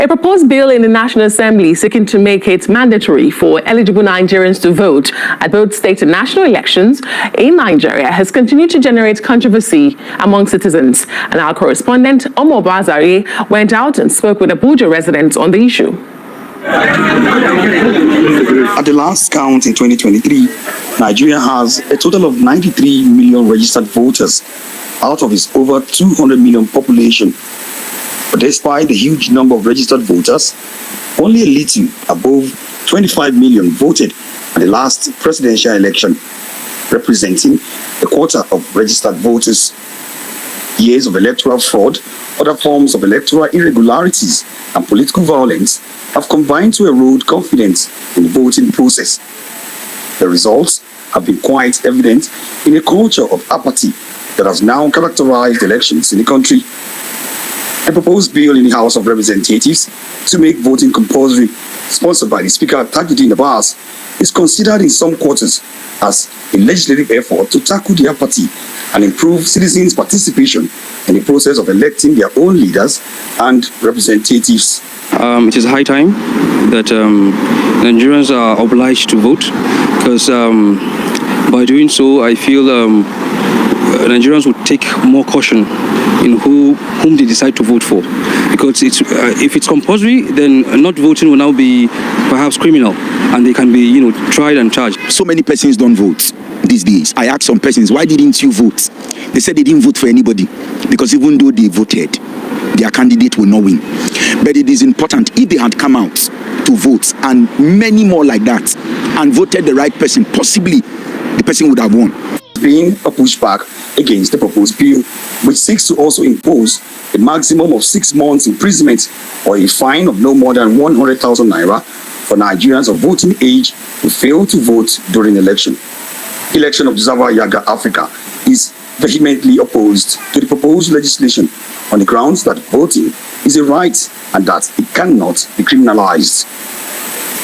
A proposed bill in the National Assembly seeking to make it mandatory for eligible Nigerians to vote at both state and national elections in Nigeria has continued to generate controversy among citizens. And our correspondent, Omo Bazari, went out and spoke with Abuja residents on the issue. At the last count in 2023, Nigeria has a total of 93 million registered voters out of its over 200 million population. But despite the huge number of registered voters, only a little above 25 million voted at the last presidential election, representing a quarter of registered voters. Years of electoral fraud, other forms of electoral irregularities, and political violence have combined to erode confidence in the voting process. The results have been quite evident in a culture of apathy that has now characterized elections in the country. A proposed bill in the House of Representatives to make voting compulsory, sponsored by the Speaker Tajuddin Abbas, is considered in some quarters as a legislative effort to tackle the apathy and improve citizens' participation in the process of electing their own leaders and representatives. It is high time that Nigerians are obliged to vote, because by doing so, I feel Nigerians would take more caution in whom they decide to vote for. Because if it's compulsory, then not voting will now be perhaps criminal, and they can be, tried and charged. So many persons don't vote these days. I asked some persons, why didn't you vote? They said they didn't vote for anybody, because even though they voted, their candidate will not win. But it is important, if they had come out to vote, and many more like that, and voted the right person, possibly the person would have won. Being a pushback against the proposed bill, which seeks to also impose a maximum of 6 months imprisonment or a fine of no more than 100,000 naira for Nigerians of voting age who fail to vote during election. Election Observer Yaga Africa is vehemently opposed to the proposed legislation on the grounds that voting is a right and that it cannot be criminalized.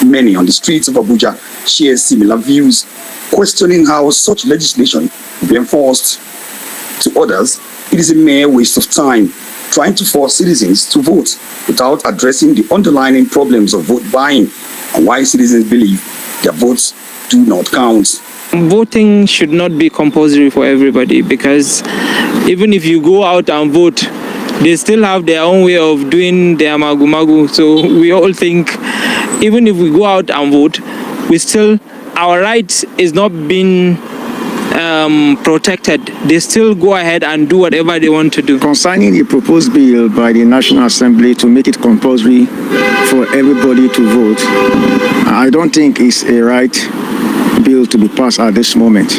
Many on the streets of Abuja share similar views, questioning how such legislation will be enforced. To others, it is a mere waste of time trying to force citizens to vote without addressing the underlying problems of vote buying and why citizens believe their votes do not count. Voting should not be compulsory for everybody, because even if you go out and vote, they still have their own way of doing their magu-magu. So we all think, even if we go out and vote, our rights is not being protected. They still go ahead and do whatever they want to do. Concerning the proposed bill by the National Assembly to make it compulsory for everybody to vote, I don't think it's a right bill to be passed at this moment.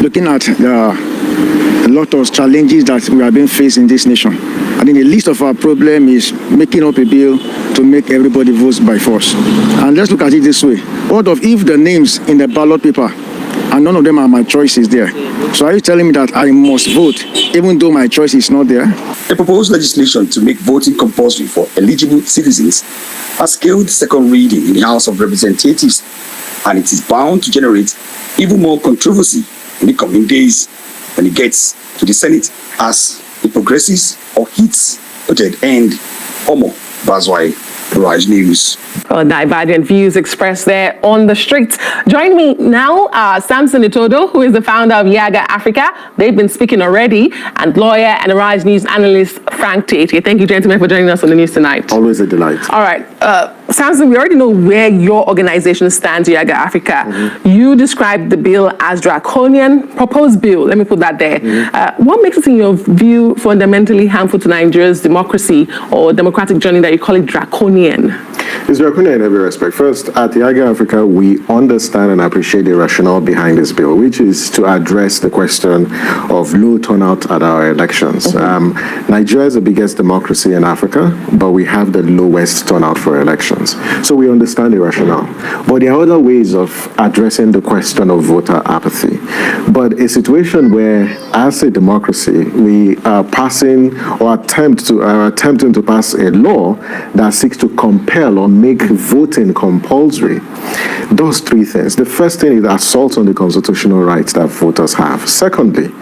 Looking at a lot of challenges that we have been facing in this nation, I think the least of our problem is making up a bill to make everybody vote by force. And let's look at it this way. What if the names in the ballot paper and none of them are my choices there? So are you telling me that I must vote even though my choice is not there? The proposed legislation to make voting compulsory for eligible citizens has scaled second reading in the House of Representatives, and it is bound to generate even more controversy in the coming days when it gets to the Senate as it progresses or hits a dead end. Omo Bazwai, Rise News. Well, divergent views expressed there on the streets. Join me now, Samson Itodo, who is the founder of Yaga Africa. They've been speaking already, and lawyer and Rise News analyst Frank Tate. Thank you, gentlemen, for joining us on the news tonight. Always a delight. All right. Samson, we already know where your organization stands, Yaga Africa. You described the bill as draconian, proposed bill. Let me put that there. What makes it, in your view, fundamentally harmful to Nigeria's democracy or democratic journey that you call it draconian? It's draconian in every respect. First, at the Yaga Africa, we understand and appreciate the rationale behind this bill, which is to address the question of low turnout at our elections. Nigeria is the biggest democracy in Africa, but we have the lowest turnout for elections. So we understand the rationale. But there are other ways of addressing the question of voter apathy. but a situation where, as a democracy, we are passing or attempting to pass a law that seeks to compel or make voting compulsory does three things. The first thing is assault on the constitutional rights that voters have. Secondly,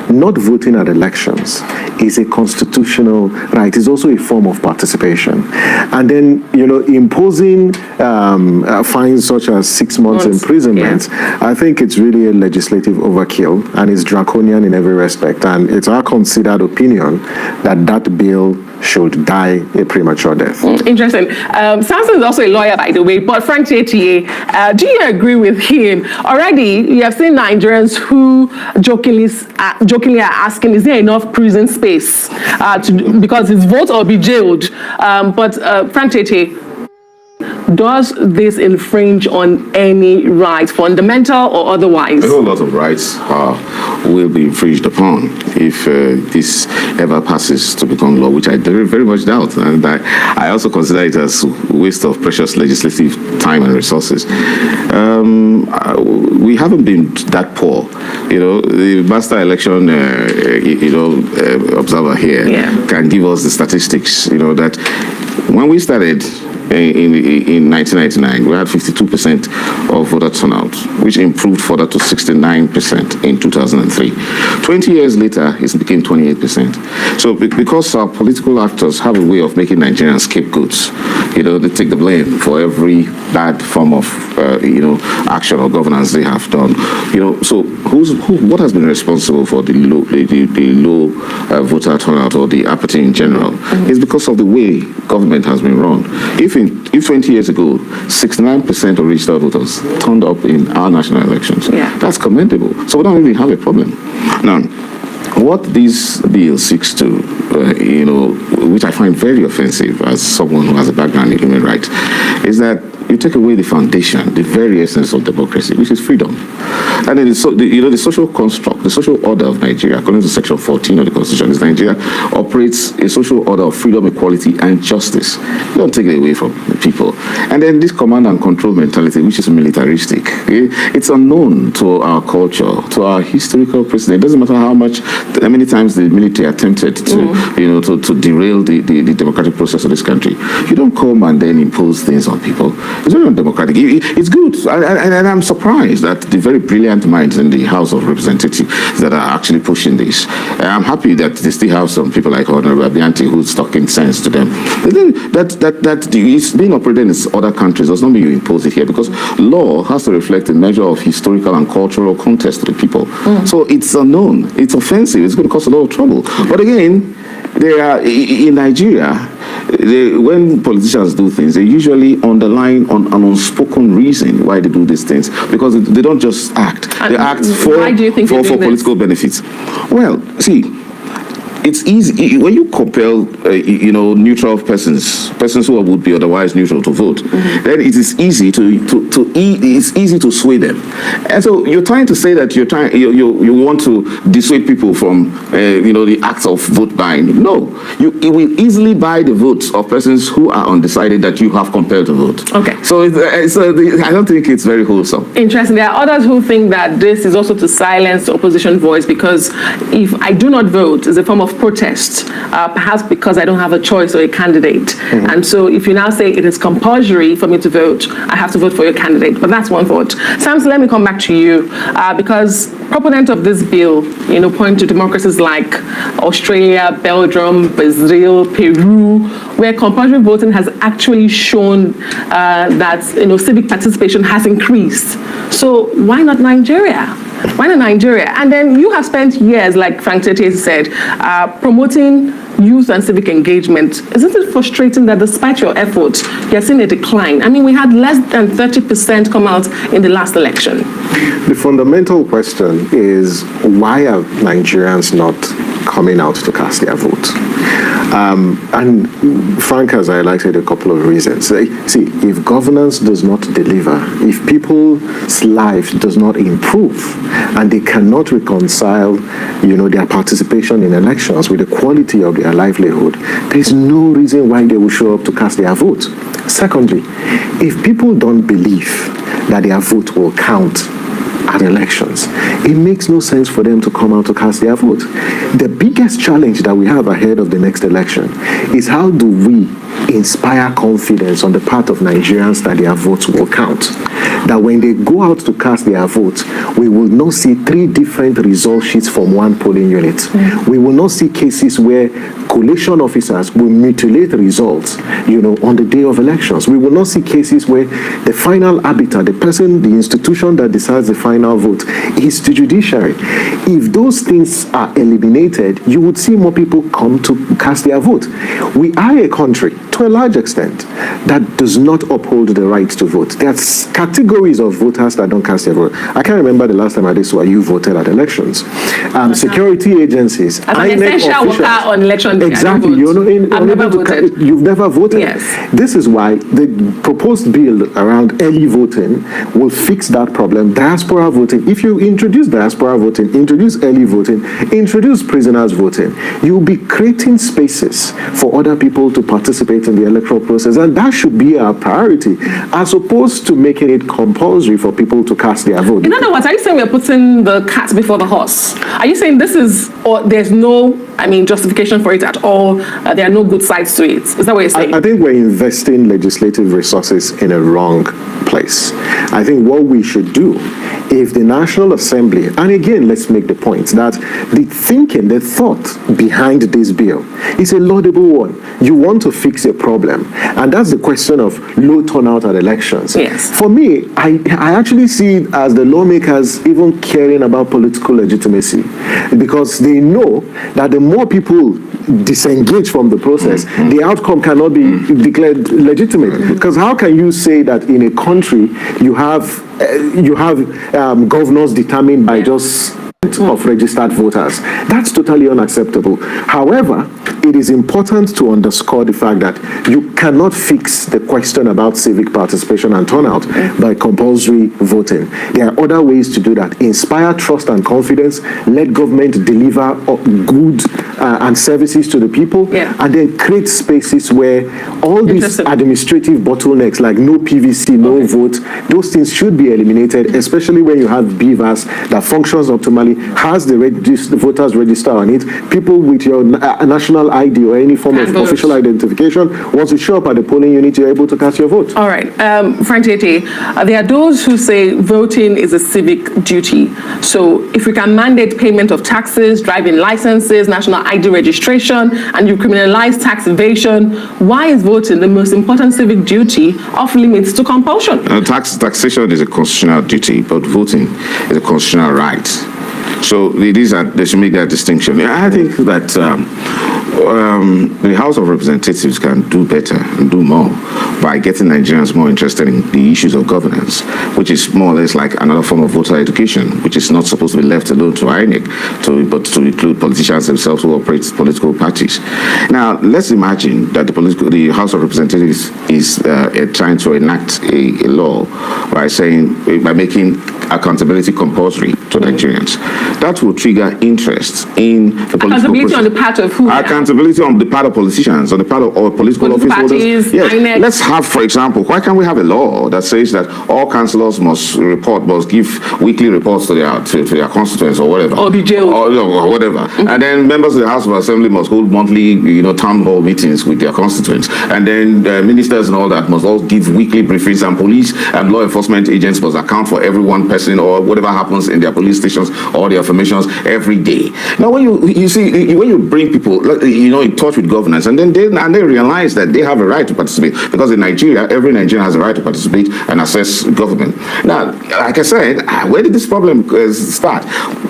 not voting at elections is a constitutional right. It's also a form of participation. And then, imposing fines such as 6 months imprisonment, I think it's really a legislative overkill, and it's draconian in every respect. And it's our considered opinion that that bill should die a premature death. Interesting. Samson is also a lawyer, by the way, but Frank Tietie, do you agree with him? Already, you have seen Nigerians who jokingly are asking, is there enough prison space because his vote or be jailed? But Frank Tietie, does this infringe on any rights, fundamental or otherwise? A whole lot of rights will be infringed upon if this ever passes to become law, which I very, very much doubt. And I also consider it as a waste of precious legislative time and resources. We haven't been that poor. The master election, observer here can give us the statistics, that when we started in 1999, we had 52% of voter turnout, which improved further to 69% in 2003. 20 years later, it became 28%. So because our political actors have a way of making Nigerians scapegoats, they take the blame for every bad form of, action or governance they have done. So what has been responsible for the low voter turnout or the apathy in general? It's because of the way government has been run. If 20 years ago, 69% of registered voters turned up in our national elections, that's commendable. So we don't really have a problem. Now, what this bill seeks to, which I find very offensive as someone who has a background in human rights, is that you take away the foundation, the very essence of democracy, which is freedom. And then the social construct, the social order of Nigeria, according to Section 14 of the Constitution, is Nigeria operates a social order of freedom, equality, and justice. You don't take it away from the people. And then this command and control mentality, which is militaristic, it's unknown to our culture, to our historical precedent. It doesn't matter how many times the military attempted to derail the democratic process of this country. You don't come and then impose things on people. It's very undemocratic. It's good. And I'm surprised that the very brilliant minds in the House of Representatives that are actually pushing this. I'm happy that they still have some people like Honorable Abianti who's talking sense to them. That it's being operated in other countries does not mean you impose it here, because law has to reflect a measure of historical and cultural context to the people. So it's unknown. It's offensive. It's going to cause a lot of trouble. But again, in Nigeria, when politicians do things, they usually underline on an unspoken reason why they do these things, because they don't just act. They act for political benefits. Well, see, it's easy when you compel, neutral persons who would be otherwise neutral to vote. Then it is easy to sway them. And so you're trying to say that you want to dissuade people from, the acts of vote buying. No, it will easily buy the votes of persons who are undecided that you have compelled to vote. Okay. So I don't think it's very wholesome. Interesting. There are others who think that this is also to silence the opposition voice, because if I do not vote, it's a form of protest, perhaps because I don't have a choice or a candidate. And so if you now say it is compulsory for me to vote, I have to vote for your candidate. But that's one thought. Samson, let me come back to you, because proponents of this bill, point to democracies like Australia, Belgium, Brazil, Peru, where compulsory voting has actually shown that civic participation has increased. So why not Nigeria? Why not Nigeria? And then you have spent years, like Frank Tietie said, promoting youth and civic engagement. Isn't it frustrating that despite your efforts, you're seeing a decline? I mean, we had less than 30% come out in the last election. The fundamental question is, why are Nigerians not coming out to cast their vote? And Frank has highlighted a couple of reasons. See, if governance does not deliver, if people's lives does not improve, and they cannot reconcile, their participation in elections with the quality of their livelihood, there's no reason why they will show up to cast their vote. Secondly, if people don't believe that their vote will count at elections, it makes no sense for them to come out to cast their vote. The biggest challenge that we have ahead of the next election is how do we inspire confidence on the part of Nigerians that their votes will count. That when they go out to cast their votes, we will not see 3 different result sheets from one polling unit. We will not see cases where collation officers will mutilate results, on the day of elections. We will not see cases where the final arbiter, the person, the institution that decides the final vote, is the judiciary. If those things are eliminated, you would see more people come to cast their vote. We are a country, to a large extent, that does not uphold the right to vote. There's categories of voters that don't cast their vote. I can't remember the last time I did so you voted at elections. Security agencies, as an essential worker on election day, exactly. You've never voted. Yes. This is why the proposed bill around early voting will fix that problem. Diaspora voting. If you introduce diaspora voting, introduce early voting, introduce prisoners voting, you'll be creating spaces for other people to participate in the electoral process, and that should be our priority, as opposed to making it compulsory for people to cast their vote. In other words, are you saying we're putting the cat before the horse? Are you saying this is, or there's no, justification for it at all? There are no good sides to it? Is that what you're saying? I think we're investing legislative resources in a wrong place. I think what we should do, if the National Assembly, and again, let's make the point that the thinking, the thought behind this bill is a laudable one. You want to fix a problem, and that's the question of low turnout at elections. Yes. For me, I actually see it as the lawmakers even caring about political legitimacy, because they know that the more people disengage from the process, the outcome cannot be declared legitimate. Because how can you say that in a country you have governors determined by just of registered voters? That's totally unacceptable. However, it is important to underscore the fact that you cannot fix the question about civic participation and turnout by compulsory voting. There are other ways to do that. Inspire trust and confidence, let government deliver goods and services to the people, and then create spaces where all these administrative bottlenecks like no PVC, no vote, those things should be eliminated, especially when you have beavers that functions optimally, has the voters register on it, people with your national ID or any form of official identification, once you show up at the polling unit, you're able to cast your vote. All right. Frank Tete, there are those who say voting is a civic duty. So if we can mandate payment of taxes, driving licenses, national ID registration, and you criminalize tax evasion, why is voting the most important civic duty off limits to compulsion? Taxation is a constitutional duty, but voting is a constitutional right. So they should make that distinction. I think that the House of Representatives can do better and do more by getting Nigerians more interested in the issues of governance, which is more or less like another form of voter education, which is not supposed to be left alone to INEC, but to include politicians themselves who operate political parties. Now, let's imagine that the House of Representatives is trying to enact a law by making accountability compulsory to Nigerians. That will trigger interest in the political accountability on the part of who? Accountability on the part of politicians, on the part of political office holders. Yes. INEC. Let's have, for example, why can't we have a law that says that all councillors must give weekly reports to their constituents or whatever, or be jailed, or whatever, and then members of the House of Assembly must hold monthly, town hall meetings with their constituents, and then ministers and all that must all give weekly briefings, and police and law enforcement agents must account for every one person or whatever happens in their police stations or their formations every day. Now, when you bring people, in touch with governance, and then they realize that they have a right to participate, because in Nigeria, every Nigerian has a right to participate and assess government. Now, like I said, where did this problem start?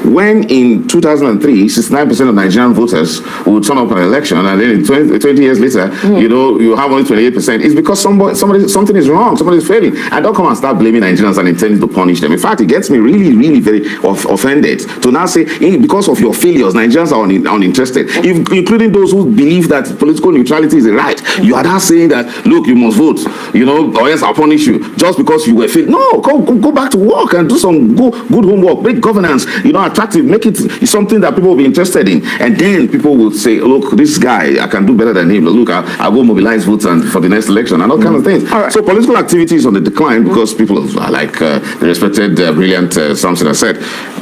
When in 2003, 69% of Nigerian voters would turn up an election, and then 20 years later, you have only 28%. It's because something is wrong, somebody is failing, and don't come and start blaming Nigerians and intending to punish them. In fact, it gets me really, really very offended to now say, because of your failures, Nigerians are uninterested, including those who believe that political neutrality is a right. You are now saying that, look, you must vote, or else I'll punish you just because you were failed. No, go back to work and do some good homework, make governance, at attractive, make it something that people will be interested in. And then people will say, look, this guy, I can do better than him. Look, I'll go mobilize votes for the next election and all kind of things. All right. So political activity is on the decline because people are like the respected, brilliant Samson has said,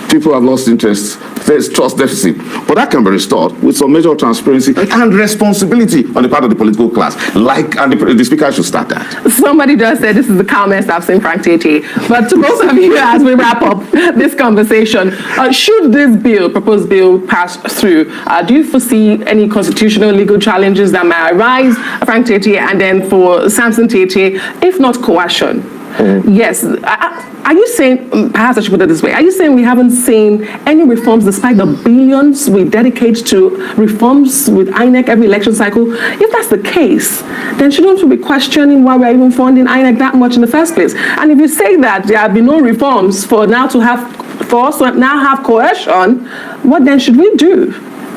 people have lost interest. There's trust deficit. But that can be restored with some measure of transparency and responsibility on the part of the political class. And the speaker should start that. Somebody just said this is the calmest I've seen Frank Tete. But to both of you, as we wrap up this conversation, should this proposed bill pass through, do you foresee any constitutional legal challenges that may arise, Frank Tete, and then for Samson Tete, if not coercion? Yes. Are you saying, perhaps I should put it this way, are you saying we haven't seen any reforms despite the billions we dedicate to reforms with INEC every election cycle? If that's the case, then shouldn't we be questioning why we're even funding INEC that much in the first place? And if you say that there have been no reforms for us to now have coercion, what then should we do?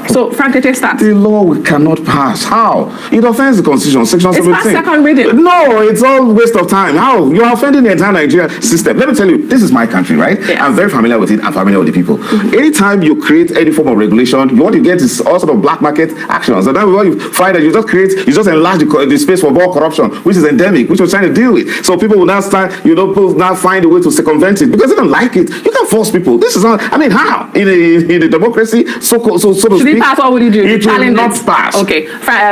So, Frank Tete, start. The law cannot pass. How? It offends the Constitution, Section 17. It's past second reading. No, it's all waste of time. How? You are offending the entire Nigerian system. Let me tell you, this is my country, right? Yes. I'm very familiar with it. I'm familiar with the people. Anytime you create any form of regulation, what you get is all sort of black market actions. And then what you find that you just enlarge the space for more corruption, which is endemic, which we're trying to deal with. So people will now start, people now find a way to circumvent it because they don't like it. You can't force people. This is not, how? In a democracy, so to speak. Pass, what would you do? It will not pass. Okay,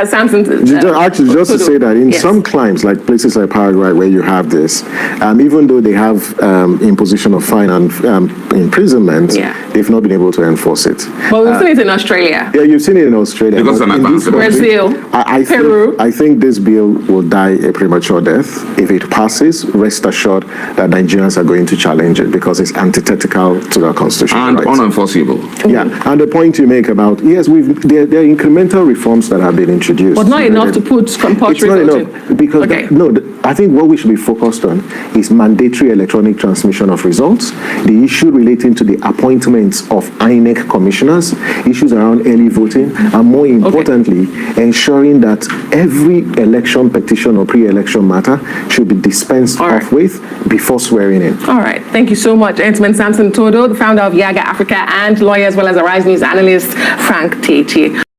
Samson. Actually, just to say that in some climes, like places like Paraguay, where you have this, even though they have imposition of fine and imprisonment, they've not been able to enforce it. But we've seen it in Australia. Yeah, you've seen it in Australia. Because of Brazil, Peru. I think this bill will die a premature death. If it passes, rest assured that Nigerians are going to challenge it because it's antithetical to our constitution. And unenforceable. Yeah, and the point you make about, yes, there are incremental reforms that have been introduced. But not enough to put compulsory voting. It's not enough because I think what we should be focused on is mandatory electronic transmission of results, the issue relating to the appointments of INEC commissioners, issues around early voting, and more importantly, ensuring that every election petition or pre-election matter should be dispensed off with before swearing in. All right. Thank you so much, Gentleman Samson Todo, the founder of Yaga Africa, and lawyer as well as a Rise News analyst, Frank Tete.